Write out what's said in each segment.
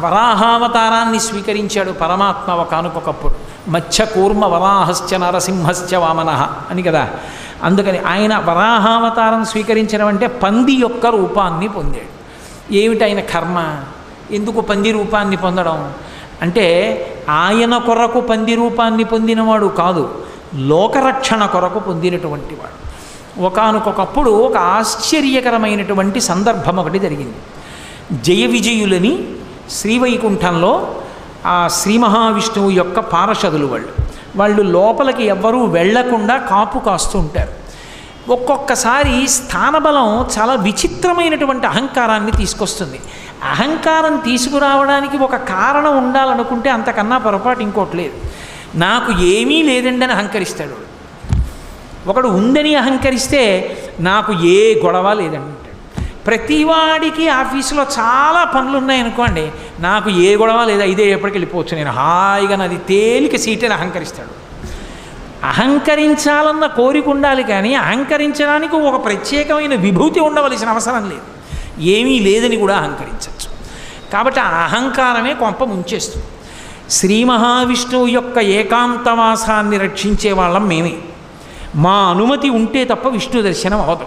వరాహావతారాన్ని స్వీకరించాడు పరమాత్మ ఒకానొకప్పుడు. మత్స్యకూర్మ వరాహశ్చ నరసింహశ్చ వామనః అని కదా. అందుకని ఆయన వరాహావతారం స్వీకరించడం అంటే పంది యొక్క రూపాన్ని పొందాడు. ఏమిటి ఆయన కర్మ? ఎందుకు పంది రూపాన్ని పొందడం అంటే ఆయన కొరకు పంది రూపాన్ని పొందినవాడు కాదు, లోకరక్షణ కొరకు పొందినటువంటి వాడు. ఒకానొకప్పుడు ఒక ఆశ్చర్యకరమైనటువంటి సందర్భం ఒకటి జరిగింది. జయ విజయులని శ్రీవైకుంఠంలో ఆ శ్రీ మహావిష్ణువు యొక్క పార్షదులు వాళ్ళు లోపలికి ఎవ్వరూ వెళ్లకుండా కాపు కాస్తూ ఉంటారు. ఒక్కొక్కసారి స్థానబలం చాలా విచిత్రమైనటువంటి అహంకారాన్ని తీసుకొస్తుంది. అహంకారం తీసుకురావడానికి ఒక కారణం ఉండాలనుకుంటే అంతకన్నా పొరపాటు ఇంకోటి లేదు. నాకు ఏమీ లేదండి అని అహంకరిస్తాడు ఒకడు. ఉందని అహంకరిస్తే నాకు ఏ గొడవ లేదండి అంటాడు. ప్రతివాడికి ఆఫీసులో చాలా పనులు ఉన్నాయనుకోండి, నాకు ఏ గొడవ లేదా, ఇదే ఎప్పటికి వెళ్ళిపోవచ్చు, నేను హాయిగా నాది తేలిక సీట్ అని అహంకరిస్తాడు. అహంకరించాలన్న కోరిక ఉండాలి, కానీ అహంకరించడానికి ఒక ప్రత్యేకమైన విభూతి ఉండవలసిన అవసరం లేదు. ఏమీ లేదని కూడా అహంకరించవచ్చు. కాబట్టి ఆ అహంకారమే కొంప ముంచేస్తుంది. శ్రీ మహావిష్ణువు యొక్క ఏకాంతవాసాన్ని రక్షించే వాళ్ళం మేమే. మా అనుమతి ఉంటే తప్ప విష్ణు దర్శనం అవ్వదు.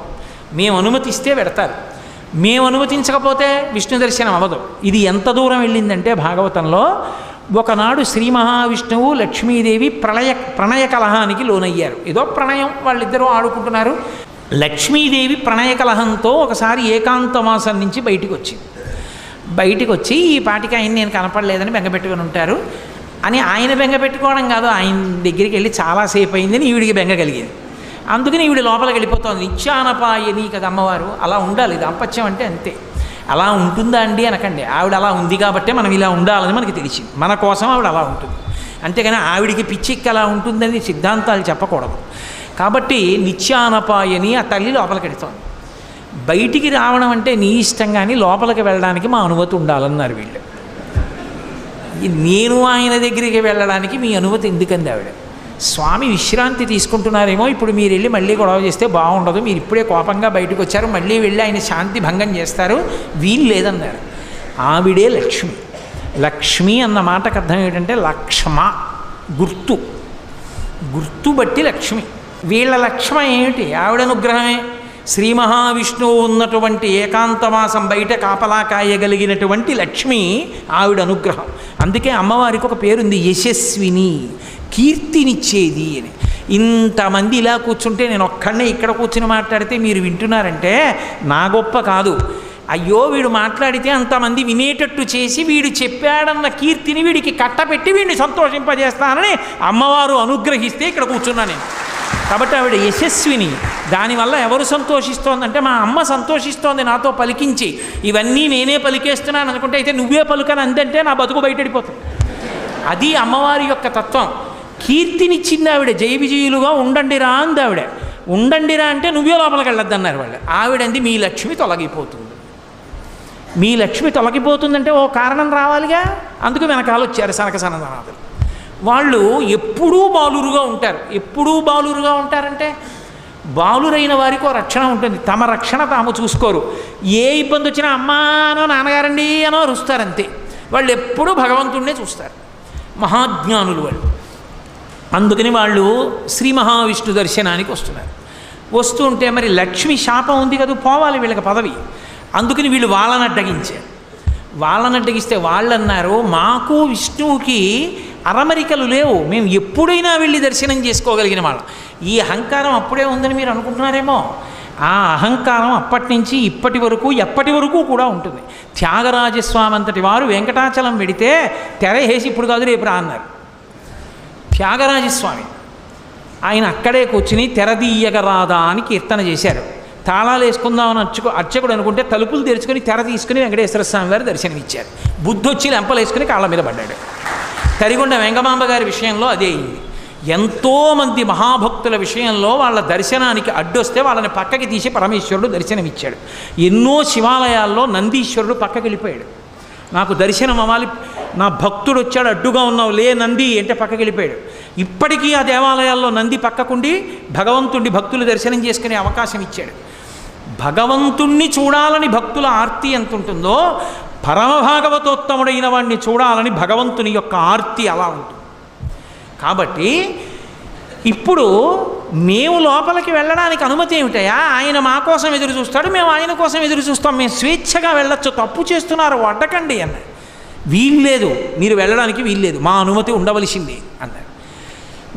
మేము అనుమతిస్తే పెడతారు, మేము అనుమతించకపోతే విష్ణు దర్శనం అవ్వదు. ఇది ఎంత దూరం వెళ్ళిందంటే భాగవతంలో ఒకనాడు శ్రీ మహావిష్ణువు లక్ష్మీదేవి ప్రణయ కలహానికి లోనయ్యారు. ఏదో ప్రణయం, వాళ్ళిద్దరూ ఆడుకుంటున్నారు. లక్ష్మీదేవి ప్రణయ కలహంతో ఒకసారి ఏకాంతవాసం నుంచి బయటికి వచ్చి ఈ పాటికి ఆయన నేను కనపడలేదని బెంగపెట్టుకొని ఉంటారు అని ఆయన బెంగ పెట్టుకోవడం కాదు, ఆయన దగ్గరికి వెళ్ళి చాలాసేపు అయిందని ఈవిడికి బెంగ కలిగింది. అందుకని ఈవిడ లోపలికి వెళ్ళిపోతుంది. నిత్యానపాయని కదా అమ్మవారు. అలా ఉండాలి, దాంపత్యం అంటే అంతే. అలా ఉంటుందా అండి అనకండి. ఆవిడ అలా ఉంది కాబట్టే మనం ఇలా ఉండాలని మనకి తెలిసింది. మన కోసం ఆవిడ అలా ఉంటుంది. అంతేగాని ఆవిడికి పిచ్చిక్కి అలా ఉంటుందని సిద్ధాంతాలు చెప్పకూడదు. కాబట్టి నిత్యానపాయని ఆ తల్లి లోపలికి వెళుతోంది. బయటికి రావడం అంటే నీ ఇష్టం, కానీ లోపలికి వెళ్ళడానికి మా అనుమతి ఉండాలన్నారు వీళ్ళు. నేను ఆయన దగ్గరికి వెళ్ళడానికి మీ అనుమతి ఎందుకంది ఆవిడ? స్వామి విశ్రాంతి తీసుకుంటున్నారేమో, ఇప్పుడు మీరు వెళ్ళి మళ్ళీ గొడవ చేస్తే బాగుండదు, మీరు ఇప్పుడే కోపంగా బయటకు వచ్చారు, మళ్ళీ వెళ్ళి ఆయన శాంతి భంగం చేస్తారు, వీలు లేదన్నారు. ఆవిడే లక్ష్మి. లక్ష్మి అన్న మాటకు అర్థం ఏంటంటే లక్ష్మ, గుర్తు బట్టి లక్ష్మి. వీళ్ళ లక్ష్మ ఏమిటి? ఆవిడ అనుగ్రహమే. శ్రీ మహావిష్ణువు ఉన్నటువంటి ఏకాంతవాసం బయట కాపలా కాయగలిగినటువంటి లక్ష్మి ఆవిడ అనుగ్రహం. అందుకే అమ్మవారికి ఒక పేరుంది, యశస్విని, కీర్తినిచ్చేది అని. ఇంతమంది ఇలా కూర్చుంటే నేను ఒక్కడనే ఇక్కడ కూర్చుని మాట్లాడితే మీరు వింటున్నారంటే నా గొప్ప కాదు. అయ్యో వీడు మాట్లాడితే అంతమంది వినేటట్టు చేసి వీడు చెప్పాడన్న కీర్తిని వీడికి కట్టపెట్టి వీడిని సంతోషింపజేస్తానని అమ్మవారు అనుగ్రహిస్తే ఇక్కడ కూర్చున్నా నేను. కాబట్టి ఆవిడ యశస్విని. దానివల్ల ఎవరు సంతోషిస్తోందంటే మా అమ్మ సంతోషిస్తోంది నాతో పలికించి. ఇవన్నీ నేనే పలికేస్తున్నాను అనుకుంటే అయితే నువ్వే పలుకని అందంటే నా బతుకు బయటడిపోతుంది. అది అమ్మవారి యొక్క తత్వం. కీర్తినిచ్చింది ఆవిడ. జయ విజయులుగా ఉండండిరా అంది ఆవిడ. ఉండండిరా అంటే నువ్వే లోపలికి వెళ్ళొద్దన్నారు వాళ్ళు. ఆవిడంది మీ లక్ష్మి తొలగిపోతుంది. మీ లక్ష్మి తొలగిపోతుందంటే ఓ కారణం రావాలిగా. అందుకు వెనకాల వచ్చారు సనక సనదనాథులు. వాళ్ళు ఎప్పుడూ బాలురుగా ఉంటారు. ఎప్పుడూ బాలురుగా ఉంటారంటే బాలురైన వారికి ఓ రక్షణ ఉంటుంది. తమ రక్షణ తాము చూసుకోరు. ఏ ఇబ్బంది వచ్చినా అమ్మా అనో నాన్నగారండి అనో అరుస్తారంతే. వాళ్ళు ఎప్పుడూ భగవంతుడినే చూస్తారు. మహాజ్ఞానులు వాళ్ళు. అందుకని వాళ్ళు శ్రీ మహావిష్ణు దర్శనానికి వస్తున్నారు. వస్తూ ఉంటే మరి లక్ష్మి శాపం ఉంది కదా, పోవాలి వీళ్ళకి పదవి. అందుకని వీళ్ళు వాళ్ళని అడ్డగించారు. వాళ్ళని అడ్డగిస్తే వాళ్ళు అన్నారు, మాకు విష్ణువుకి అరమరికలు లేవు, మేము ఎప్పుడైనా వెళ్ళి దర్శనం చేసుకోగలిగిన వాళ్ళం. ఈ అహంకారం అప్పుడే ఉందని మీరు అనుకుంటున్నారేమో. ఆ అహంకారం అప్పటి నుంచి ఇప్పటి వరకు ఎప్పటి వరకు కూడా ఉంటుంది. త్యాగరాజస్వామి అంతటి వారు వెంకటాచలం వెడితే తెర వేసి ఇప్పుడు కాదు రేపు రా అన్నారు. త్యాగరాజస్వామి ఆయన అక్కడే కూర్చుని తెరదీయగరాదా అని కీర్తన చేశారు. తాళాలు వేసుకుందామని అర్చకుడు అనుకుంటే తలుపులు తెరుచుకొని తెర తీసుకుని వెంకటేశ్వర స్వామి వారు దర్శనమిచ్చారు. బుద్ధొచ్చి లెంపలు వేసుకుని కాళ్ళ మీద పడ్డాడు. తరిగొండ వెంగమాంబ గారి విషయంలో అదే అయింది. ఎంతోమంది మహాభక్తుల విషయంలో వాళ్ళ దర్శనానికి అడ్డొస్తే వాళ్ళని పక్కకి తీసి పరమేశ్వరుడు దర్శనమిచ్చాడు. ఎన్నో శివాలయాల్లో నందీశ్వరుడు పక్కకి వెళ్ళిపోయాడు. నాకు దర్శనం అవ్వాలి, నా భక్తుడు వచ్చాడు అడ్డుగా ఉన్నావు లే నంది అంటే పక్కకి వెళ్ళిపోయాడు. ఇప్పటికీ ఆ దేవాలయాల్లో నంది పక్కకుండి భగవంతుడి భక్తులు దర్శనం చేసుకునే అవకాశం ఇచ్చాడు. భగవంతుణ్ణి చూడాలని భక్తుల ఆర్తి ఎంత ఉంటుందో పరమభాగవతోత్తముడైన వాడిని చూడాలని భగవంతుని యొక్క ఆర్తి అలా ఉంటుంది. కాబట్టి ఇప్పుడు మేము లోపలికి వెళ్ళడానికి అనుమతి ఏమిటయా? ఆయన మా కోసం ఎదురు చూస్తాడు, మేము ఆయన కోసం ఎదురు చూస్తాం, మేము స్వేచ్ఛగా వెళ్ళొచ్చు, తప్పు చేస్తున్నారు అడ్డకండి అన్నాడు. వీల్లేదు, మీరు వెళ్ళడానికి వీల్లేదు, మా అనుమతి ఉండవలసిందే అన్నాడు.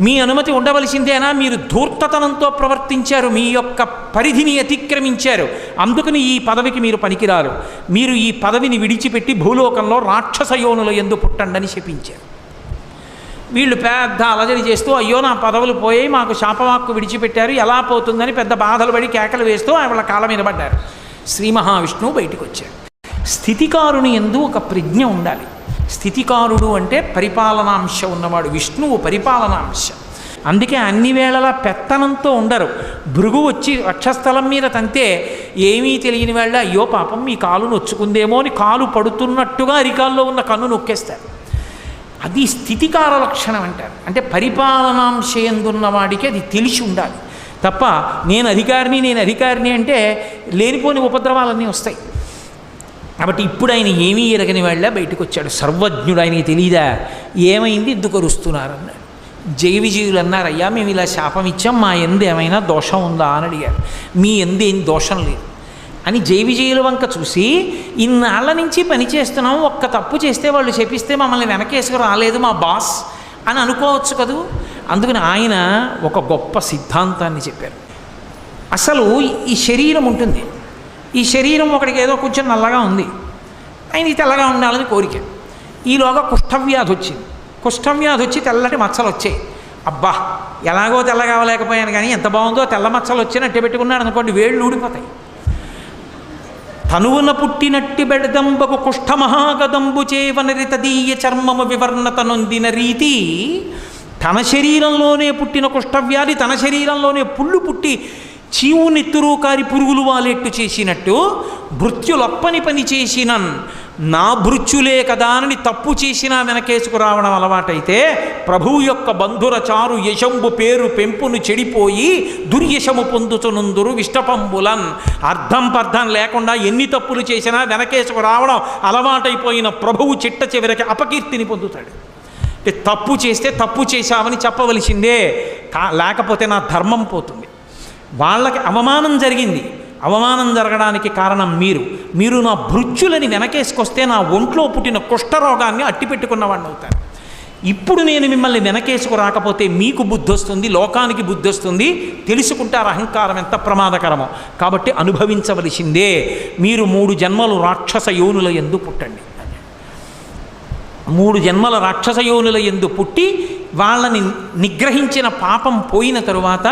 మీ అనుమతి ఉండవలసిందేనా? మీరు ధూర్తతనంతో ప్రవర్తించారు, మీ యొక్క పరిధిని అతిక్రమించారు, అందుకని ఈ పదవికి మీరు పనికిరారు, మీరు ఈ పదవిని విడిచిపెట్టి భూలోకంలో రాక్షసయోనుల యందు పుట్టండని శపించారు. వీళ్ళు పెద్ద అలజడి చేస్తూ, అయ్యో నా పదవులు పోయాయి, మాకు శాపవాక్కు విడిచిపెట్టారు, ఎలా పోతుందని పెద్ద బాధలు పడి కేకలు వేస్తూ వాళ్ళ కాళ్ళ మీద పడ్డారు. శ్రీ మహావిష్ణువు బయటికి వచ్చాడు. స్థితికారుని యందు ఒక ప్రజ్ఞ ఉండాలి. స్థితికారుడు అంటే పరిపాలనాంశ ఉన్నవాడు. విష్ణువు పరిపాలనాంశ. అందుకే అన్ని వేళలా పెత్తనంతో ఉండరు. భృగు వచ్చి వక్షస్థలం మీద తంతే ఏమీ తెలియని వాళ్ళ, అయ్యో పాపం మీ కాలు నొచ్చుకుందేమో అని కాలు పడుతున్నట్టుగా అరికాల్లో ఉన్న కన్ను నొక్కేస్తారు. అది స్థితికార లక్షణం అంటారు. అంటే పరిపాలనాంశయందున్న వాడికి అది తెలిసి ఉండాలి తప్ప నేను అధికారిని అంటే లేనిపోని ఉపద్రవాలన్నీ వస్తాయి. కాబట్టి ఇప్పుడు ఆయన ఏమీ ఎరగని వాళ్ళ బయటకు వచ్చాడు. సర్వజ్ఞుడు, ఆయనకి తెలియదా ఏమైంది, ఎందుకు అరుస్తున్నారు అన్నాడు. జైవిజీవులు అన్నారు, అయ్యా మేము ఇలా శాపం ఇచ్చాం, మా ఎందు ఏమైనా దోషం ఉందా అని అడిగారు. మీ ఎందు ఏం దోషం లేదు అని జైవిజీయుల వంక చూసి, ఇన్నాళ్ళ నుంచి పని చేస్తున్నాం, ఒక్క తప్పు చేస్తే వాళ్ళు శపిస్తే మమ్మల్ని వెనకేసుకు రాలేదు మా బాస్ అని అనుకోవచ్చు కదూ. అందుకని ఆయన ఒక గొప్ప సిద్ధాంతాన్ని చెప్పారు. అసలు ఈ శరీరం ఉంటుంది, ఈ శరీరం ఒకడికి ఏదో కొంచెం నల్లగా ఉంది, ఆయన తెల్లగా ఉండాలని కోరిక. ఈలోగా కుష్ఠవ్యాధి వచ్చింది. కుష్ఠవ్యాధి వచ్చి తెల్లటి మచ్చలు వచ్చాయి. అబ్బా ఎలాగో తెల్లగా అవ్వలేకపోయాను కానీ ఎంత బాగుందో, తెల్ల మచ్చలు వచ్చి అట్టే పెట్టుకున్నాడు అనుకోండి, వేళ్ళు ఊడిపోతాయి. తనువున పుట్టినట్టి బెడదంబకు కుష్ఠమహాగదంబు చేవనరి తదీయ చర్మము వివర్ణత నొందిన రీతి, తన శరీరంలోనే పుట్టిన కుష్ఠవ్యాధి తన శరీరంలోనే పుళ్ళు పుట్టి చీవు నెత్తురు కారి పురుగులు వాలెట్టు చేసినట్టు, భృత్యులొప్పని పని చేసినన్ నా భృత్యులే కదా అని తప్పు చేసినా వెనకేసుకు రావడం అలవాటైతే, ప్రభువు యొక్క బంధుర చారు యశంబు పేరు పెంపును చెడిపోయి దుర్యశము పొందుతునుందురు విష్టపంబులన్. అర్థం పర్థం లేకుండా ఎన్ని తప్పులు చేసినా వెనకేసుకు రావడం అలవాటైపోయిన ప్రభువు చిట్ట చివరికి అపకీర్తిని పొందుతాడు. అంటే తప్పు చేస్తే తప్పు చేశామని చెప్పవలసిందే, లేకపోతే నా ధర్మం పోతుంది. వాళ్ళకి అవమానం జరిగింది, అవమానం జరగడానికి కారణం మీరు నా భృత్యులని వెనకేసుకొస్తే నా ఒంట్లో పుట్టిన కుష్ఠరోగాన్ని అట్టిపెట్టుకున్నవాడిని అవుతాను. ఇప్పుడు నేను మిమ్మల్ని వెనకేసుకు రాకపోతే మీకు బుద్ధి వస్తుంది, లోకానికి బుద్ధి వస్తుంది, తెలుసుకుంటారు అహంకారం ఎంత ప్రమాదకరమో. కాబట్టి అనుభవించవలసిందే. మీరు 3 జన్మలు రాక్షస యోనుల యందు పుట్టండి. 3 జన్మల రాక్షస యోనుల యందు పుట్టి వాళ్ళని నిగ్రహించిన పాపం పోయిన తరువాత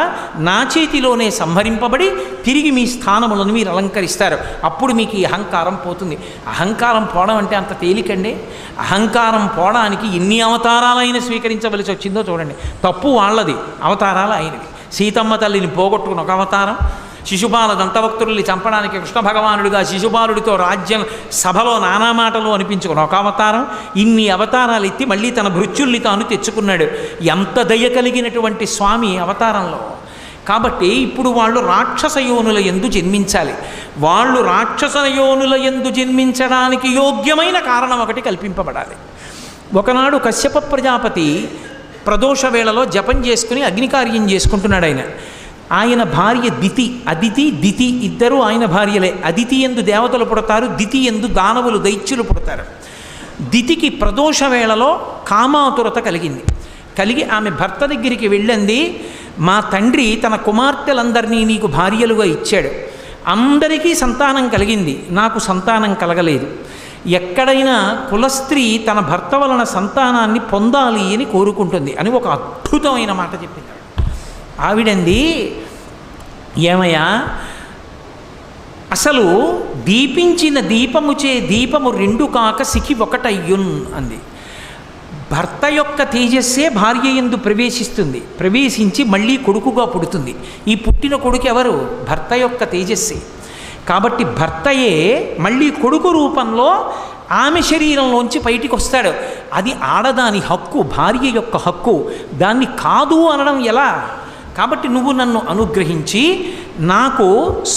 నా చేతిలోనే సంహరింపబడి తిరిగి మీ స్థానములను మీరు అలంకరిస్తారు. అప్పుడు మీకు ఈ అహంకారం పోతుంది. అహంకారం పోవడం అంటే అంత తేలికండి. అహంకారం పోవడానికి ఎన్ని అవతారాలైన స్వీకరించవలసి వచ్చిందో చూడండి. తప్పు వాళ్ళది, అవతారాలు అయినవి. సీతమ్మ తల్లిని పోగొట్టుకుని ఒక అవతారం, శిశుపాల దంతభక్తుల్ని చంపడానికి కృష్ణ భగవానుడిగా శిశుపాలుడితో రాజ్యం సభలో నానా మాటలు అనిపించుకుని ఒక అవతారం. ఇన్ని అవతారాలు ఎత్తి మళ్ళీ తన భృత్యుల్ని తాను తెచ్చుకున్నాడు. ఎంత దయ కలిగినటువంటి స్వామి అవతారంలో. కాబట్టి ఇప్పుడు వాళ్ళు రాక్షస యోనుల యందు జన్మించాలి. వాళ్ళు రాక్షస యోనుల యందు జన్మించడానికి యోగ్యమైన కారణం ఒకటి కల్పింపబడాలి. ఒకనాడు కశ్యప ప్రజాపతి ప్రదోష వేళలో జపం చేసుకుని అగ్నికార్యం చేసుకుంటున్నాడు. ఆయన భార్య అదితి దితి ఇద్దరు ఆయన భార్యలే. అదితి యందు దేవతలు పుడతారు, దితి యందు దానవులు దైత్యులు పుడతారు. దితికి ప్రదోష వేళలో కామాతురత కలిగి ఆమె భర్త దగ్గరికి వెళ్ళింది, మా తండ్రి తన కుమార్తెలందరినీ నీకు భార్యలుగా ఇచ్చాడు, అందరికీ సంతానం కలిగింది, నాకు సంతానం కలగలేదు. ఎక్కడైనా కులస్త్రీ తన భర్త వలన సంతానాన్ని పొందాలి అని కోరుకుంటుంది అని ఒక అద్భుతమైన మాట చెప్పింది. ఆవిడంది, ఏమయ్యా అసలు దీపించిన దీపముచే దీపము 2 కాక సికి 1 అయ్యున్ అంది. భర్త యొక్క తేజస్సే భార్య యందు ప్రవేశించి మళ్ళీ కొడుకుగా పుడుతుంది. ఈ పుట్టిన కొడుకు ఎవరు? భర్త యొక్క తేజస్సే. కాబట్టి భర్తయే మళ్ళీ కొడుకు రూపంలో ఆమె శరీరంలోంచి బయటికి వస్తాడు. అది ఆడదాని హక్కు, భార్య యొక్క హక్కు. దాన్ని కాదు అనడం ఎలా? కాబట్టి నువ్వు నన్ను అనుగ్రహించి నాకు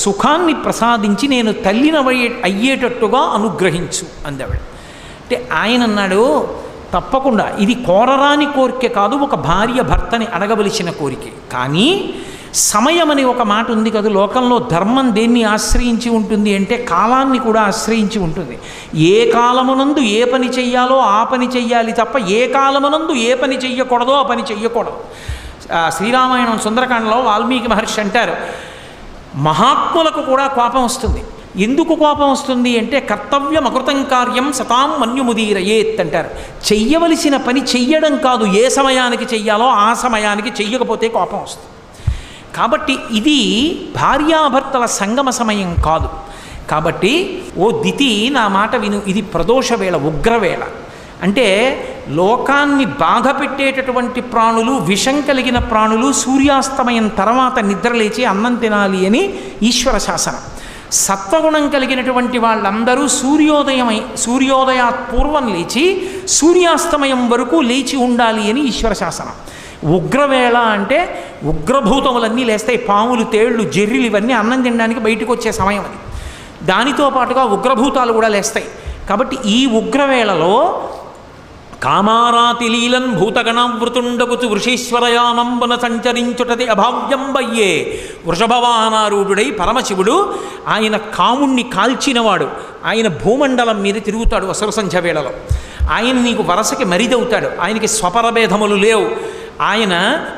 సుఖాన్ని ప్రసాదించి నేను అయ్యేటట్టుగా అనుగ్రహించు అందావిడ. అంటే ఆయన అన్నాడు, తప్పకుండా ఇది కోరరాని కోరిక కాదు, ఒక భార్య భర్తని అడగవలసిన కోరికే. కానీ సమయం అని ఒక మాట ఉంది కదా, లోకంలో ధర్మం దేన్ని ఆశ్రయించి ఉంటుంది అంటే కాలాన్ని కూడా ఆశ్రయించి ఉంటుంది. ఏ కాలమునందు ఏ పని చెయ్యాలో ఆ పని చెయ్యాలి తప్ప ఏ కాలమునందు ఏ పని చెయ్యకూడదో ఆ పని చెయ్యకూడదు. శ్రీరామాయణం సుందరకాండలో వాల్మీకి మహర్షి అంటారు, మహాత్ములకు కూడా కోపం వస్తుంది. ఎందుకు కోపం వస్తుంది అంటే కర్తవ్యం అకృతం కార్యం సతాం మన్యుముదీరయేత్ అంటారు. చెయ్యవలసిన పని చెయ్యడం కాదు, ఏ సమయానికి చెయ్యాలో ఆ సమయానికి చెయ్యకపోతే కోపం వస్తుంది. కాబట్టి ఇది భార్యాభర్తల సంగమ సమయం కాదు. కాబట్టి ఓ దితి నా మాట విను, ఇది ప్రదోష వేళ, ఉగ్రవేళ. అంటే లోకాన్ని బాధ పెట్టేటటువంటి ప్రాణులు, విషం కలిగిన ప్రాణులు సూర్యాస్తమయం తర్వాత నిద్రలేచి అన్నం తినాలి అని ఈశ్వర శాసనం. సత్వగుణం కలిగినటువంటి వాళ్ళందరూ సూర్యోదయాత్ పూర్వం లేచి సూర్యాస్తమయం వరకు లేచి ఉండాలి అని ఈశ్వర శాసనం. ఉగ్రవేళ అంటే ఉగ్రభూతములన్నీ లేస్తాయి, పాములు, తేళ్లు, జెర్రిలు ఇవన్నీ అన్నం తినడానికి బయటకు వచ్చే సమయం అది. దానితో పాటుగా ఉగ్రభూతాలు కూడా లేస్తాయి. కాబట్టి ఈ ఉగ్రవేళలో కామారాతి లీలన్ భూతగణావృతుండగుతు వృషీశ్వరయామంబున సంచరించుటది అభావ్యంబయ్యే వృషభవాహనారూఢుడై పరమశివుడు. ఆయన కాముణ్ణి కాల్చినవాడు. ఆయన భూమండలం మీద తిరుగుతాడు అసుర సంధ్య వేళలో. ఆయన నీకు వరసకి మరిదవుతాడు. ఆయనకి స్వపరభేదములు లేవు. ఆయన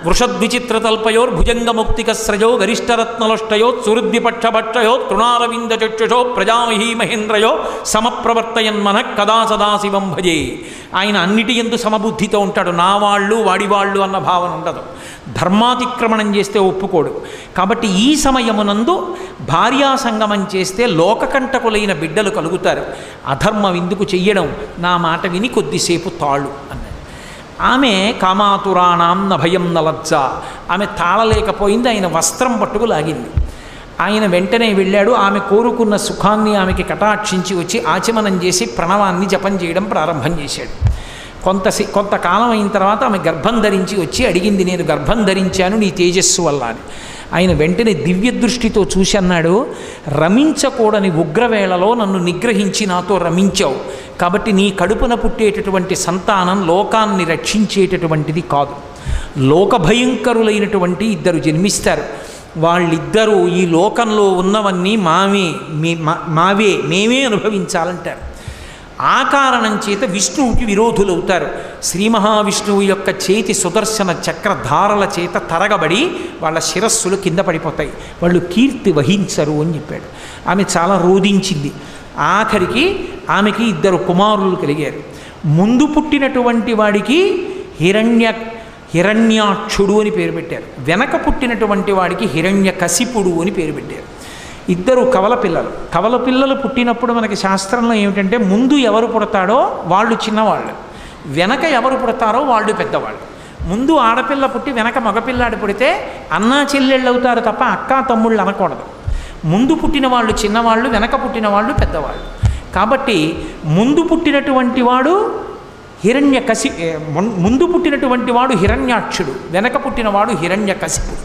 వృషద్విచిత్రతల్పయోర్ భుజంగముక్తికస్రజో గరిష్టరత్నలుష్టయో సురుద్విపక్షభక్షయో తృణారవింద చక్షుషో ప్రజామహీ మహేంద్రయో సమప్రవర్తయన్మన కదా సదాశివం భజే. ఆయన అన్నిటి యందు సమబుద్ధితో ఉంటాడు. నా వాళ్ళు వాడివాళ్ళు అన్న భావన ఉండదు. ధర్మాతిక్రమణం చేస్తే ఒప్పుకోడు. కాబట్టి ఈ సమయమునందు భార్యా సంగమం చేస్తే లోకకంటకులైన బిడ్డలు కలుగుతారు. అధర్మం ఎందుకు చెయ్యడం, నా మాట విని కొద్దిసేపు తాళు అన్నాడు. ఆమె కామాతురాణం న భయం న లజ్జ. ఆమె తాళలేకపోయింది, ఆయన వస్త్రం పట్టుకు లాగింది. ఆయన వెంటనే వెళ్ళాడు. ఆమె కోరుకున్న సుఖాన్ని ఆమెకి కటాక్షించి వచ్చి ఆచమనం చేసి ప్రణవాన్ని జపం చేయడం ప్రారంభం చేశాడు. కొంతకాలం అయిన తర్వాత ఆమె గర్భం ధరించి వచ్చి అడిగింది, నేను గర్భం ధరించాను నీ తేజస్సు వల్ల అని. ఆయన వెంటనే దివ్య దృష్టితో చూసి అన్నాడు, రమించకూడని ఉగ్రవేళలో నన్ను నిగ్రహించి నాతో రమించావు. కాబట్టి నీ కడుపున పుట్టేటటువంటి సంతానం లోకాన్ని రక్షించేటటువంటిది కాదు. లోకభయంకరులైనటువంటి ఇద్దరు జన్మిస్తారు. వాళ్ళిద్దరూ ఈ లోకంలో ఉన్నవన్నీ మావే మేమే అనుభవించాలంటారు. ఆ కారణం చేత విష్ణువుకి విరోధులవుతారు. శ్రీ మహావిష్ణువు యొక్క చేతి సుదర్శన చక్రధారల చేత తరగబడి వాళ్ళ శిరస్సులు కింద పడిపోతాయి. వాళ్ళు కీర్తి వహించరు అని చెప్పాడు. ఆమె చాలా రోధించింది. ఆఖరికి ఆమెకి ఇద్దరు కుమారులు కలిగారు. ముందు పుట్టినటువంటి వాడికి హిరణ్యాక్షుడు అని పేరు పెట్టారు. వెనక పుట్టినటువంటి వాడికి హిరణ్యకశిపుడు అని పేరు పెట్టారు. ఇద్దరు కవల పిల్లలు. కవల పిల్లలు పుట్టినప్పుడు మనకి శాస్త్రంలో ఏమిటంటే ముందు ఎవరు పుడతాడో వాళ్ళు చిన్నవాళ్ళు, వెనక ఎవరు పుడతారో వాళ్ళు పెద్దవాళ్ళు. ముందు ఆడపిల్ల పుట్టి వెనక మగపిల్లాడు పుడితే అన్నా చెల్లెళ్ళు అవుతారు తప్ప అక్కా తమ్ముళ్ళు అనకూడదు. ముందు పుట్టిన వాళ్ళు చిన్నవాళ్ళు, వెనక పుట్టిన వాళ్ళు పెద్దవాళ్ళు. కాబట్టి ముందు పుట్టినటువంటి వాడు ముందు పుట్టినటువంటి వాడు హిరణ్యాక్షుడు, వెనక పుట్టినవాడు హిరణ్యకశిపుడు.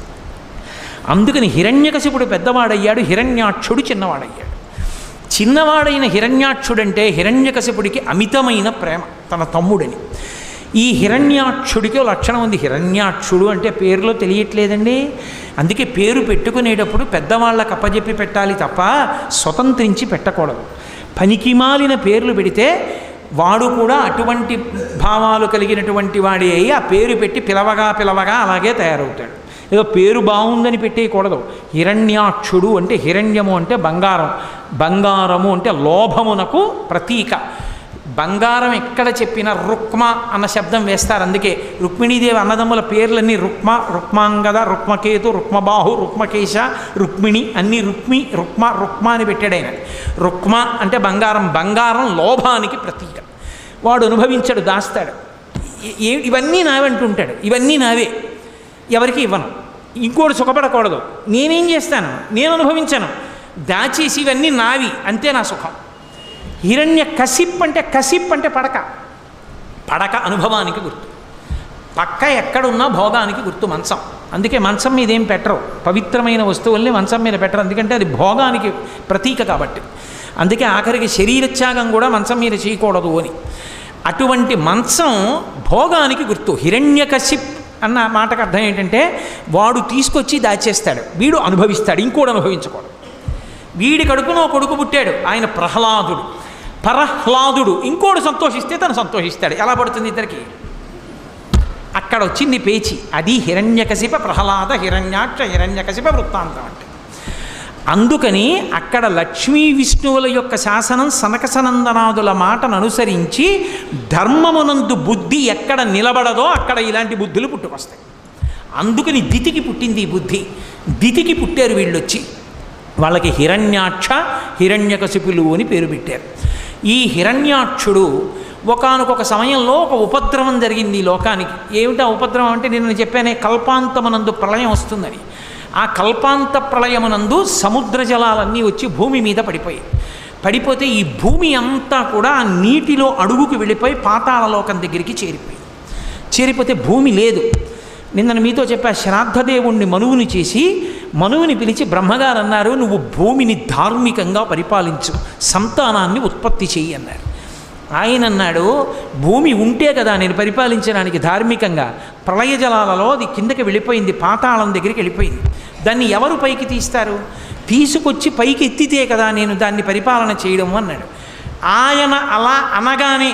అందుకని హిరణ్యకశిపుడు పెద్దవాడయ్యాడు, హిరణ్యాక్షుడు చిన్నవాడయ్యాడు. చిన్నవాడైన హిరణ్యాక్షుడంటే హిరణ్యకశిపుడికి అమితమైన ప్రేమ తన తమ్ముడని. ఈ హిరణ్యాక్షుడికి లక్షణం ఉంది. హిరణ్యాక్షుడు అంటే పేరులో తెలియట్లేదండి. అందుకే పేరు పెట్టుకునేటప్పుడు పెద్దవాళ్ళకు అప్పజెప్పి పెట్టాలి తప్ప స్వతంత్రించి పెట్టకూడదు. పనికిమాలిన పేర్లు పెడితే వాడు కూడా అటువంటి భావాలు కలిగినటువంటి వాడే అయి ఆ పేరు పెట్టి పిలవగా అలాగే తయారవుతాడు. ఏదో పేరు బాగుందని పెట్టేయకూడదు. హిరణ్యాక్షుడు అంటే హిరణ్యము అంటే బంగారం, బంగారము అంటే లోభమునకు ప్రతీక. బంగారం ఎక్కడ చెప్పినా రుక్మ అన్న శబ్దం వేస్తారు. అందుకే రుక్మిణీదేవి అన్నదమ్ముల పేర్లన్నీ రుక్మాంగద, రుక్మకేతు, రుక్మబాహు, రుక్మకేశ, రుక్మిణి అన్నీ రుక్మ అని పెట్టాడు ఆయన. రుక్మ అంటే బంగారం, బంగారం లోభానికి ప్రతీక. వాడు అనుభవించాడు, దాస్తాడు. ఇవన్నీ నావంటుంటాడు, ఇవన్నీ నావే, ఎవరికి ఇవ్వను, ఇంకోటి సుఖపడకూడదు, నేనేం చేస్తాను, నేను అనుభవించాను, దాచేసి ఇవన్నీ నావి, అంతే నా సుఖం. హిరణ్యకశిప్ అంటే పడక అనుభవానికి గుర్తు. పక్క ఎక్కడున్నా భోగానికి గుర్తు మంచం. అందుకే మంచం మీద ఏం పెట్టరు, పవిత్రమైన వస్తువుల్ని మంచం మీద పెట్టరు, ఎందుకంటే అది భోగానికి ప్రతీక కాబట్టి. అందుకే ఆఖరికి శరీరత్యాగం కూడా మంచం మీద చేయకూడదు అని. అటువంటి మంచం భోగానికి గుర్తు. హిరణ్యకశిప్ అన్న మాటకు అర్థం ఏంటంటే వాడు తీసుకొచ్చి దాచేస్తాడు, వీడు అనుభవిస్తాడు, ఇంకోడు అనుభవించకూడదు. వీడి కడుపునో కొడుకు పుట్టాడు, ఆయన ప్రహ్లాదుడు, పరహ్లాదుడు, ఇంకోడు సంతోషిస్తే తను సంతోషిస్తాడు. ఎలా పడుతుంది ఇద్దరికి? అక్కడ వచ్చింది పేచి. అది హిరణ్యకశిప ప్రహ్లాద హిరణ్యాక్ష హిరణ్యకశిప వృత్తాంతం అంటే. అందుకని అక్కడ లక్ష్మీ విష్ణువుల యొక్క శాసనం సనకసనందనాదుల మాటను అనుసరించి ధర్మమునందు బుద్ధి ఎక్కడ నిలబడదో అక్కడ ఇలాంటి బుద్ధులు పుట్టుకొస్తాయి. అందుకని దితికి పుట్టింది ఈ బుద్ధి. దితికి పుట్టారు వీళ్ళొచ్చి. వాళ్ళకి హిరణ్యాక్ష హిరణ్యకశిపులు అని పేరు పెట్టారు. ఈ హిరణ్యాక్షుడు ఒకానొక సమయంలో ఒక ఉపద్రవం జరిగింది ఈ లోకానికి. ఏమిటా ఉపద్రవం అంటే నేను చెప్పానే, కల్పాంతమునందు ప్రళయం వస్తుందని. ఆ కల్పాంత ప్రళయమునందు సముద్ర జలాలన్నీ వచ్చి భూమి మీద పడిపోతే ఈ భూమి అంతా కూడా ఆ నీటిలో అడుగుకు వెళ్ళిపోయి పాతాళలోకం దగ్గరికి చేరిపోతే భూమి లేదు. నిన్న మీతో చెప్పా, శ్రాద్ధదేవుణ్ణి మనువుని చేసి మనువుని పిలిచి బ్రహ్మగారు అన్నారు, నువ్వు భూమిని ధార్మికంగా పరిపాలించు, సంతానాన్ని ఉత్పత్తి చెయ్యి అన్నారు. ఆయన అన్నాడు, భూమి ఉంటే కదా నేను పరిపాలించడానికి ధార్మికంగా. ప్రళయ జలాలలో అది కిందకి వెళ్ళిపోయింది, పాతాళం దగ్గరికి వెళ్ళిపోయింది. దాన్ని ఎవరు పైకి తీస్తారు? తీసుకొచ్చి పైకి ఎత్తితే కదా నేను దాన్ని పరిపాలన చేయడం అన్నాడు. ఆయన అలా అనగానే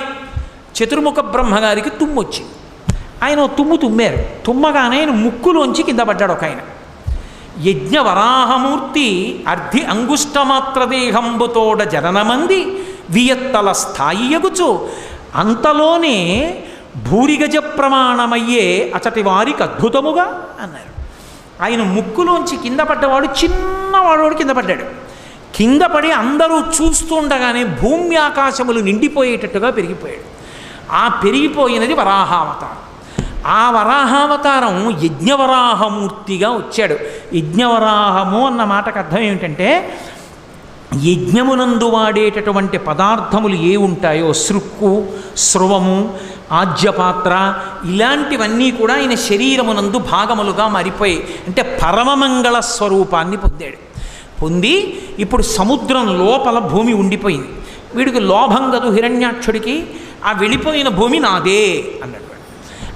చతుర్ముఖ బ్రహ్మగారికి తుమ్మొచ్చింది. ఆయన తుమ్మారు. తుమ్మగానే ఆయన ముక్కులోంచి కింద పడ్డాడు ఒక ఆయన. యజ్ఞవరాహమూర్తి అర్ధి అంగుష్టమాత్రదేహంబుతోడ జననమంది వియత్తల స్థాయి ఎగుచు అంతలోనే భూరిగజ ప్రమాణమయ్యే అచటి వారికి అద్భుతముగా అన్నారు. ఆయన ముక్కులోంచి కింద పడ్డవాడు చిన్నవాడు కింద పడ్డాడు. కింద పడి అందరూ చూస్తుండగానే భూమి ఆకాశములు నిండిపోయేటట్టుగా పెరిగిపోయాడు. ఆ పెరిగిపోయినది వరాహావతారం. ఆ వరాహావతారం యజ్ఞవరాహమూర్తిగా వచ్చాడు. యజ్ఞవరాహము అన్న మాటకు అర్థం ఏమిటంటే యజ్ఞమునందు వాడేటటువంటి పదార్థములు ఏ ఉంటాయో, సృక్కు, స్రవము, ఆజ్యపాత్ర, ఇలాంటివన్నీ కూడా ఆయన శరీరమునందు భాగములుగా మారిపోయాయి. అంటే పరమమంగళ స్వరూపాన్ని పొంది ఇప్పుడు సముద్రం లోపల భూమి ఉండిపోయింది. వీడికి లోభం కదు హిరణ్యాక్షుడికి, ఆ వెళ్ళిపోయిన భూమి నాదే అన్నాడు.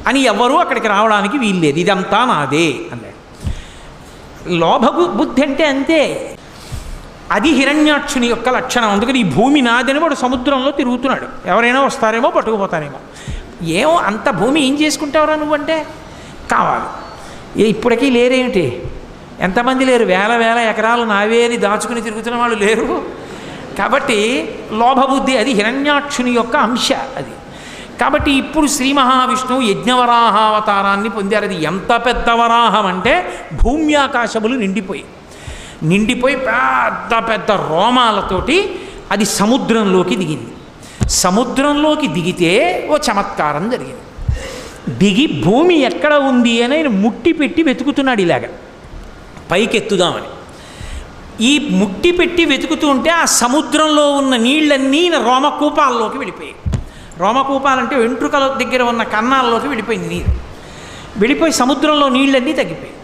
అని ఎవరూ అక్కడికి రావడానికి వీల్లేదు, ఇదంతా నాదే అన్నాడు. లోభ బుద్ధి అంటే అంతే. అది హిరణ్యాక్షుని యొక్క లక్షణం. అందుకని ఈ భూమి నాదని వాడు సముద్రంలో తిరుగుతున్నాడు. ఎవరైనా వస్తారేమో పట్టుకుపోతారేమో. ఏమో అంత భూమి ఏం చేసుకుంటావురా నువ్వంటే కావాలి. ఇప్పటికీ లేరేమిటి? ఎంతమంది లేరు? వేల వేల ఎకరాలు నావే అని దాచుకుని తిరుగుతున్న వాళ్ళు లేరు. కాబట్టి లోభబుద్ధి అది హిరణ్యాక్షుని యొక్క అంశ అది. కాబట్టి ఇప్పుడు శ్రీ మహావిష్ణువు యజ్ఞవరాహావతారాన్ని పొందారు. అది ఎంత పెద్ద వరాహం అంటే భూమి ఆకాశములు నిండిపోయి పెద్ద పెద్ద రోమాలతోటి అది సముద్రంలోకి దిగింది. సముద్రంలోకి దిగితే ఓ చమత్కారం జరిగింది. దిగి భూమి ఎక్కడ ఉంది అని ఆయన ముట్టి పెట్టి వెతుకుతున్నాడు ఇలాగ పైకెత్తుదామని. ఈ ముట్టి పెట్టి వెతుకుతూ ఉంటే ఆ సముద్రంలో ఉన్న నీళ్ళన్నీ రోమకూపాల్లోకి వెళ్ళిపోయాయి. రోమకూపాలంటే వెంట్రుకల దగ్గర ఉన్న కన్నాల్లోకి వెళ్ళిపోయింది నీరు. వెళ్ళిపోయి సముద్రంలో నీళ్ళన్నీ తగ్గిపోయాయి.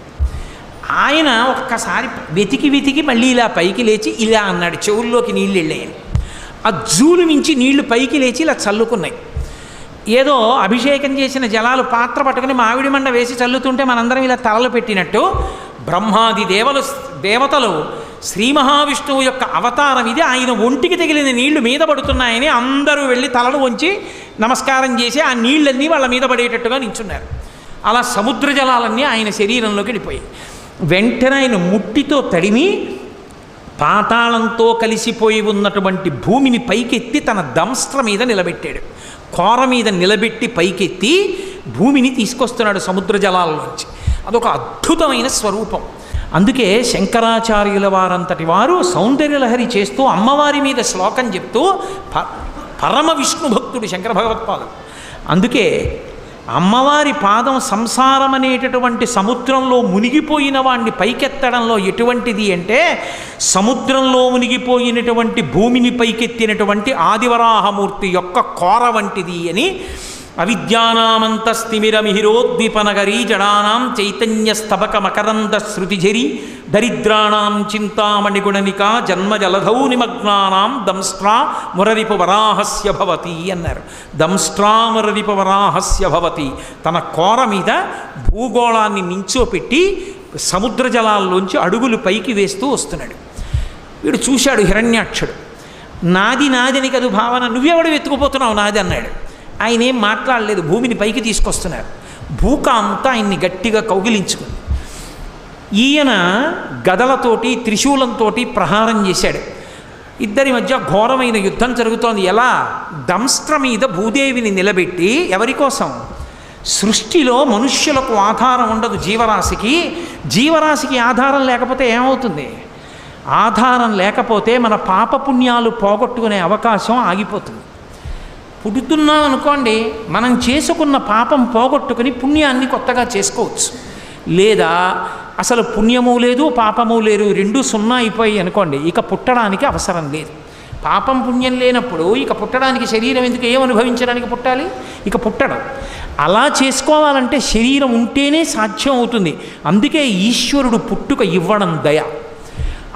ఆయన ఒక్కసారి వెతికి మళ్ళీ ఇలా పైకి లేచి ఇలా అన్నాడు, చెవుల్లోకి నీళ్ళు వెళ్ళాయని. ఆ జూలు మించి నీళ్లు పైకి లేచి ఇలా చల్లుకున్నాయి. ఏదో అభిషేకం చేసిన జలాలు పాత్ర పట్టుకుని మామిడి మండ వేసి చల్లుతుంటే మనందరం ఇలా తలలు పెట్టినట్టు బ్రహ్మాది దేవతలు శ్రీ మహావిష్ణువు యొక్క అవతారం ఇది, ఆయన ఒంటికి తగిలిన నీళ్లు మీద పడుతున్నాయని అందరూ వెళ్ళి తలలు వంచి నమస్కారం చేసి ఆ నీళ్ళన్నీ వాళ్ళ మీద పడేటట్టుగా నించున్నారు. అలా సముద్ర జలాలన్నీ ఆయన శరీరంలోకి వెళ్ళిపోయాయి. వెంటనే ఆయన ముట్టితో తడిమి పాతాళంతో కలిసిపోయి ఉన్నటువంటి భూమిని పైకెత్తి తన దంస్ట్ర మీద నిలబెట్టాడు. కోర మీద నిలబెట్టి పైకెత్తి భూమిని తీసుకొస్తున్నాడు సముద్ర జలాల్లోంచి. అదొక అద్భుతమైన స్వరూపం. అందుకే శంకరాచార్యుల వారంతటి వారు సౌందర్యలహరి చేస్తూ అమ్మవారి మీద శ్లోకం చెప్తూ పరమ విష్ణు భక్తుడు శంకర భగవత్పాదుడు. అందుకే అమ్మవారి పాదం సంసారం అనేటటువంటి సముద్రంలో మునిగిపోయిన వాడిని పైకెత్తడంలో ఎటువంటిది అంటే సముద్రంలో మునిగిపోయినటువంటి భూమిని పైకెత్తినటువంటి ఆదివరాహమూర్తి యొక్క కోర వంటిది అని అవిద్యానామంతస్తిమిరమిహిరోద్దీపనగరీ జడానాం చైతన్యస్తబక మకరంద శృతిఝరి దరిద్రాణాం చింతామణిగుణనికా జన్మజలధౌ నిమగ్నానాం దంస్ట్రా మురరిపు వరాహస్య భవతి అన్నారు. దంస్ట్రా మురరిపు వరాహస్య భవతి. తన కోర మీద భూగోళాన్ని నించోపెట్టి సముద్ర జలాల్లోంచి అడుగులు పైకి వేస్తూ వస్తున్నాడు. వీడు చూశాడు హిరణ్యాక్షుడు. నాది నాదిని కదు భావన, నువ్వెవడు వెతుకుపోతున్నావు నాది అన్నాడు. ఆయన ఏం మాట్లాడలేదు, భూమిని పైకి తీసుకొస్తున్నారు. భూకాంత ఆయన్ని గట్టిగా కౌగిలించుకుంది. ఈయన గదలతోటి త్రిశూలంతో ప్రహారం చేశాడు. ఇద్దరి మధ్య ఘోరమైన యుద్ధం జరుగుతోంది. ఎలా? దంస్ట్ర మీద భూదేవిని నిలబెట్టి, ఎవరి కోసం? సృష్టిలో మనుష్యులకు ఆధారం ఉండదు జీవరాశికి. జీవరాశికి ఆధారం లేకపోతే ఏమవుతుంది? ఆధారం లేకపోతే మన పాపపుణ్యాలు పోగొట్టుకునే అవకాశం ఆగిపోతుంది. పుడుతున్నాం అనుకోండి, మనం చేసుకున్న పాపం పోగొట్టుకుని పుణ్యాన్ని కొత్తగా చేసుకోవచ్చు. లేదా అసలు పుణ్యము లేదు పాపము లేదు, రెండు సున్నా అయిపోయి అనుకోండి, ఇక పుట్టడానికి అవసరం లేదు. పాపం పుణ్యం లేనప్పుడు ఇక పుట్టడానికి శరీరం ఎందుకు? ఏం అనుభవించడానికి పుట్టాలి? ఇక పుట్టడం. అలా చేసుకోవాలంటే శరీరం ఉంటేనే సాధ్యం అవుతుంది. అందుకే ఈశ్వరుడు పుట్టుక ఇవ్వడం దయ.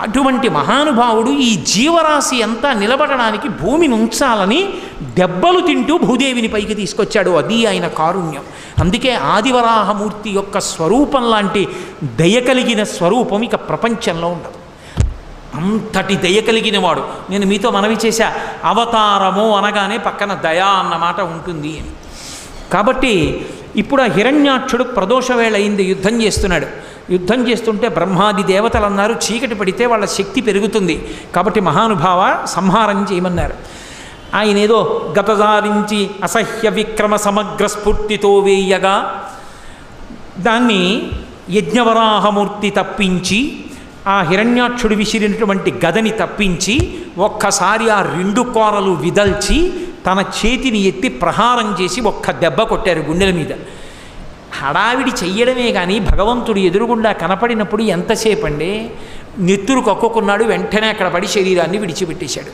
అటువంటి మహానుభావుడు ఈ జీవరాశి అంతా నిలబడడానికి భూమిని ఉంచాలని దెబ్బలు తింటూ భూదేవిని పైకి తీసుకొచ్చాడు. అది ఆయన కారుణ్యం. అందుకే ఆదివరాహమూర్తి యొక్క స్వరూపం లాంటి దయ కలిగిన స్వరూపం ఇక ప్రపంచంలో ఉండదు. అంతటి దయ కలిగిన వాడు. నేను మీతో మనవి చేశా, అవతారము అనగానే పక్కన దయా అన్నమాట ఉంటుంది అని. కాబట్టి ఇప్పుడు ఆ హిరణ్యాక్షుడు ప్రదోష వేళ అయింది, యుద్ధం చేస్తున్నాడు. యుద్ధం చేస్తుంటే బ్రహ్మాది దేవతలు అన్నారు, చీకటి పడితే వాళ్ళ శక్తి పెరుగుతుంది, కాబట్టి మహానుభావ సంహారం చేయమన్నారు. ఆయన ఏదో గతదారించి అసహ్య విక్రమ సమగ్ర స్ఫూర్తితో వేయగా దాన్ని యజ్ఞవరాహమూర్తి తప్పించి, ఆ హిరణ్యాక్షుడు విసిరినటువంటి గదని తప్పించి ఒక్కసారి ఆ రెండు కోరలు విదల్చి తన చేతిని ఎత్తి ప్రహారం చేసి ఒక్క దెబ్బ కొట్టారు గుండెల మీద. హడావిడి చెయ్యడమే కానీ భగవంతుడు ఎదురుగుండా కనపడినప్పుడు ఎంతసేపు అండి? నెత్తురు కక్కుకున్నాడు, వెంటనే అక్కడ పడి శరీరాన్ని విడిచిపెట్టేశాడు.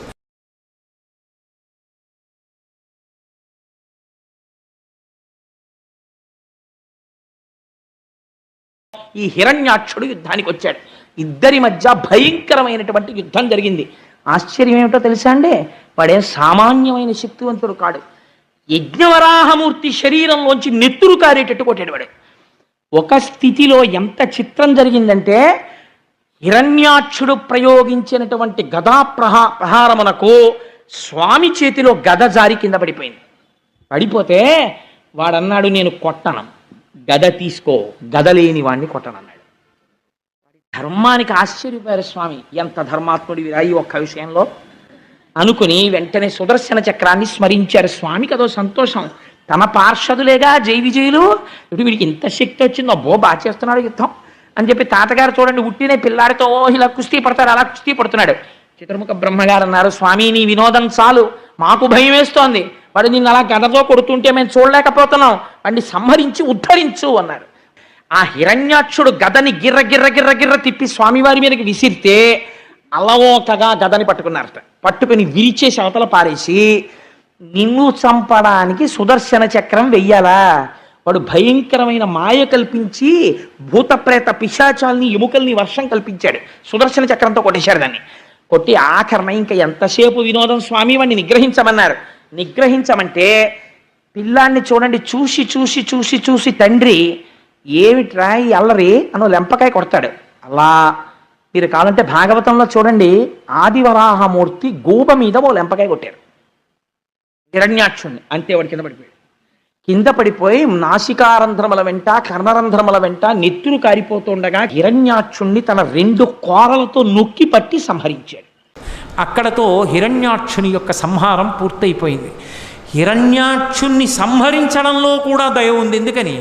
ఈ హిరణ్యాక్షుడు యుద్ధానికి వచ్చాడు. ఇద్దరి మధ్య భయంకరమైనటువంటి యుద్ధం జరిగింది. ఆశ్చర్యం ఏమిటో తెలుసా అండి? వాడేం సామాన్యమైన శక్తివంతుడు కాడు. యజ్ఞవరాహమూర్తి శరీరంలోంచి నెత్తురు కారేటట్టు కొట్టాడు వాడు. ఒక స్థితిలో ఎంత చిత్రం జరిగిందంటే, హిరణ్యాక్షుడు ప్రయోగించినటువంటి గదా ప్రహారమునకు స్వామి చేతిలో గద జారి కింద పడిపోయింది. పడిపోతే వాడన్నాడు, నేను కొట్టను, గద తీసుకో, గద లేని వాడిని కొట్టనన్నాడు. ధర్మానికి ఆశ్చర్యపోయారు స్వామి. ఎంత ధర్మాత్ముడివిరా ఈ ఒక్క విషయంలో అనుకుని వెంటనే సుదర్శన చక్రాన్ని స్మరించారు. స్వామికి అదో సంతోషం. తమ పార్షదులేగా జై విజయులు, ఇప్పుడు వీడికి ఇంత శక్తి వచ్చిందో, అబ్బో బాగా చేస్తున్నాడు యుద్ధం అని చెప్పి తాతగారు చూడండి ఉట్టినే పిల్లాడితో ఇలా కుస్తీ పడతాడు, అలా కుస్తీ పడుతున్నాడు. చతుర్ముఖ బ్రహ్మగారు అన్నారు, స్వామి నీ వినోదం చాలు, మాకు భయం వేస్తోంది. వాడు నిన్ను అలా గదతో కొడుతుంటే మేము చూడలేకపోతున్నాం, వాడిని సంహరించి ఉద్ధరించు అన్నారు. ఆ హిరణ్యాక్షుడు గదని గిర్ర గిర్ర గిర్ర గిర్ర తిప్పి స్వామివారి మీదకి విసిరితే అలవోకగా గదని పట్టుకున్నారట. పట్టుకుని విరిచేసి అవతల పారేసి, నిన్ను చంపడానికి సుదర్శన చక్రం వెయ్యాలా? వాడు భయంకరమైన మాయ కల్పించి భూతప్రేత పిశాచాల్ని ఎముకల్ని వర్షం కల్పించాడు. సుదర్శన చక్రంతో కొట్టేశాడు దాన్ని. కొట్టి ఆఖరణ ఇంకా ఎంతసేపు వినోదం స్వామి, వాడిని నిగ్రహించమన్నారు. నిగ్రహించమంటే పిల్లాన్ని చూడండి, చూసి చూసి చూసి చూసి తండ్రి ఏమిట్రా ఈ అల్లరి అనో లెంపకాయ కొడతాడు. అలా మీరు కావాలంటే భాగవతంలో చూడండి, ఆదివరాహమూర్తి గూబ మీద ఓ లెంపకాయ కొట్టారు హిరణ్యాక్షుణ్ణి. అంతే వాడు కింద పడిపోయాడు. కింద పడిపోయి నాసికారంధ్రముల వెంట కర్ణరంధ్రముల వెంట నెత్తురు కారిపోతుండగా హిరణ్యాక్షుణ్ణి తన రెండు కోరలతో నొక్కి పట్టి సంహరించాడు. అక్కడతో హిరణ్యాక్షుని యొక్క సంహారం పూర్తయిపోయింది. హిరణ్యాక్షుణ్ణి సంహరించడంలో కూడా దయ ఉంది. ఎందుకని?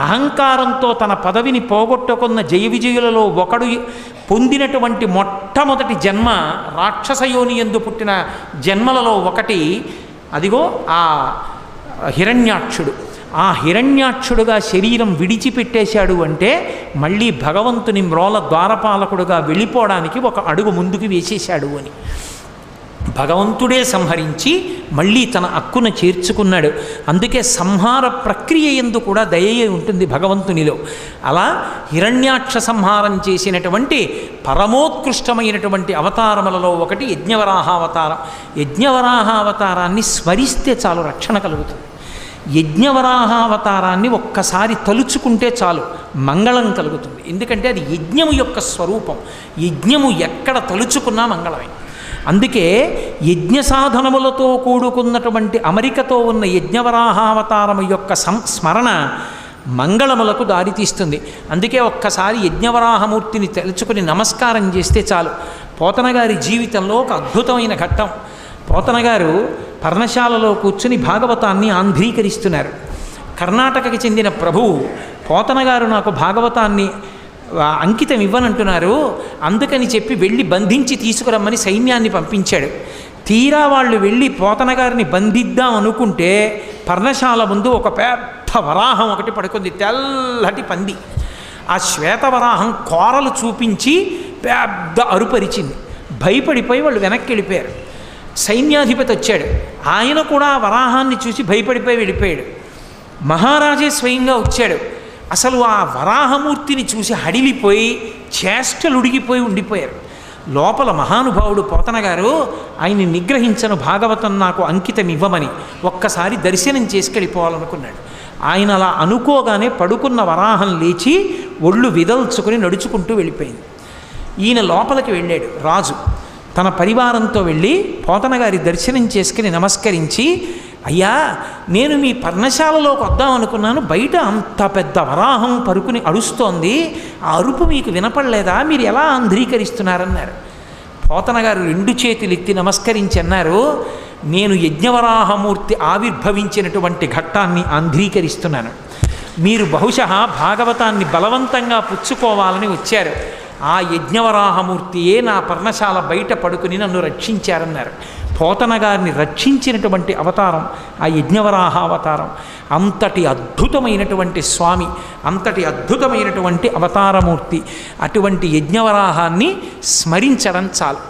అహంకారంతో తన పదవిని పోగొట్టుకున్న జయ విజయులలో ఒకడు పొందినటువంటి మొట్టమొదటి జన్మ రాక్షసయోని యందు పుట్టిన జన్మలలో ఒకటి అదిగో ఆ హిరణ్యాక్షుడు. ఆ హిరణ్యాక్షుడుగా శరీరం విడిచిపెట్టేశాడు అంటే మళ్ళీ భగవంతుని మ్రోల ద్వారపాలకుడుగా వెళ్ళిపోవడానికి ఒక అడుగు ముందుకు వేసేశాడు అని. భగవంతుడే సంహరించి మళ్ళీ తన అక్కున చేర్చుకున్నాడు. అందుకే సంహార ప్రక్రియ యందు కూడా దయయే ఉంటుంది భగవంతునిలో. అలా హిరణ్యాక్ష సంహారం చేసినటువంటి పరమోత్కృష్టమైనటువంటి అవతారములలో ఒకటి యజ్ఞవరాహావతారం. యజ్ఞవరాహావతారాన్ని స్మరిస్తే చాలు రక్షణ కలుగుతుంది. యజ్ఞవరాహావతారాన్ని ఒక్కసారి తలుచుకుంటే చాలు మంగళం కలుగుతుంది. ఎందుకంటే అది యజ్ఞము యొక్క స్వరూపం. యజ్ఞము ఎక్కడ తలుచుకున్నా మంగళమే. అందుకే యజ్ఞ సాధనములతో కూడుకున్నటువంటి అమరికతో ఉన్న యజ్ఞవరాహావతారము యొక్క స్మరణ మంగళములకు దారితీస్తుంది. అందుకే ఒక్కసారి యజ్ఞవరాహమూర్తిని తలుచుకుని నమస్కారం చేస్తే చాలు. పోతనగారి జీవితంలో ఒక అద్భుతమైన ఘట్టం. పోతనగారు పర్ణశాలలో కూర్చుని భాగవతాన్ని ఆంధ్రీకరిస్తున్నారు. కర్ణాటకకి చెందిన ప్రభువు పోతనగారు నాకు భాగవతాన్ని అంకితం ఇవ్వనంటున్నారు, అందుకని చెప్పి వెళ్ళి బంధించి తీసుకురమ్మని సైన్యాన్ని పంపించాడు. తీరా వాళ్ళు వెళ్ళి పోతనగారిని బంధిద్దాం అనుకుంటే పర్ణశాల ముందు ఒక పెద్ద వరాహం ఒకటి పడుకుంది, తెల్లటి పంది. ఆ శ్వేతవరాహం కోరలు చూపించి పెద్ద అరుపరిచింది. భయపడిపోయి వాళ్ళు వెనక్కి వెళ్ళిపోయారు. సైన్యాధిపతి వచ్చాడు, ఆయన కూడా వరాహాన్ని చూసి భయపడిపోయి వెళ్ళిపోయాడు. మహారాజే స్వయంగా వచ్చాడు. అసలు ఆ వరాహమూర్తిని చూసి హడిలిపోయి చేష్టలుడిగిపోయి ఉండిపోయారు. లోపల మహానుభావుడు పోతనగారు ఆయన్ని నిగ్రహించను, భాగవతం నాకు అంకితం ఇవ్వమని ఒక్కసారి దర్శనం చేసుకెళ్ళిపోవాలనుకున్నాడు. ఆయన అలా అనుకోగానే పడుకున్న వరాహం లేచి ఒళ్ళు విదల్చుకొని నడుచుకుంటూ వెళ్ళిపోయింది. ఈయన లోపలికి వెళ్ళాడు. రాజు తన పరివారంతో వెళ్ళి పోతనగారి దర్శనం చేసుకుని నమస్కరించి, అయ్యా నేను మీ పర్ణశాలలోకి వద్దాం అనుకున్నాను, బయట అంత పెద్ద వరాహం పరుకుని అరుస్తోంది, ఆ అరుపు మీకు వినపడలేదా, మీరు ఎలా ఆంధ్రీకరిస్తున్నారన్నారు. పోతనగారు రెండు చేతులు ఎత్తి నమస్కరించి అన్నారు, నేను యజ్ఞవరాహమూర్తి ఆవిర్భవించినటువంటి ఘట్టాన్ని ఆంధ్రీకరిస్తున్నాను. మీరు బహుశः భాగవతాన్ని బలవంతంగా పుచ్చుకోవాలని వచ్చారు. ఆ యజ్ఞవరాహమూర్తియే నా పర్ణశాల బయట పడుకుని నన్ను రక్షించారన్నారు. పోతనగారిని రక్షించినటువంటి అవతారం ఆ యజ్ఞవరాహావతారం. అంతటి అద్భుతమైనటువంటి స్వామి, అంతటి అద్భుతమైనటువంటి అవతారమూర్తి. అటువంటి యజ్ఞవరాహాన్ని స్మరించడం చాలు.